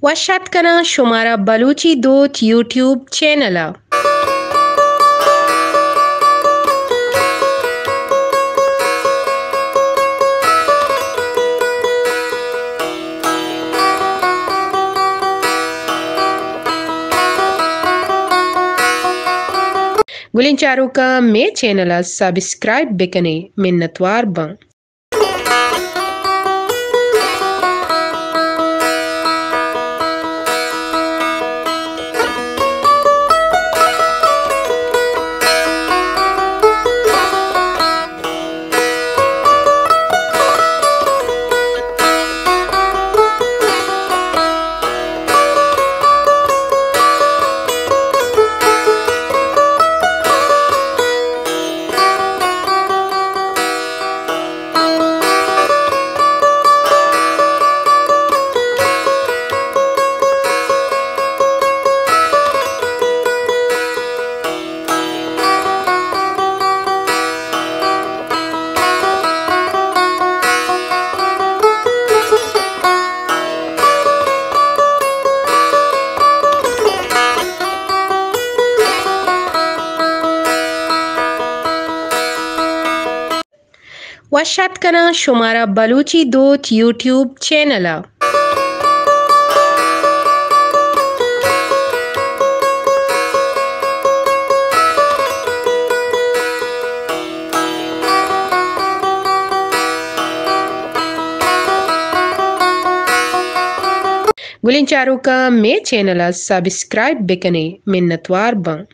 वाशद करा शुमारा बलूची दूत YouTube channel. गुलिंचारू का मे चैनल सब्सक्राइब बेकने मिन्नतवार बं। वाशद करा शुमारा बलूची दूत यूट्यूब चैनल। गुलिंचारू का मे चैनल सब्सक्राइब बेकने मिन्नतवार बं।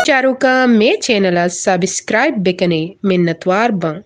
चारू का मे चैनल सब्सक्राइब बेकने मिन्नतवार बं।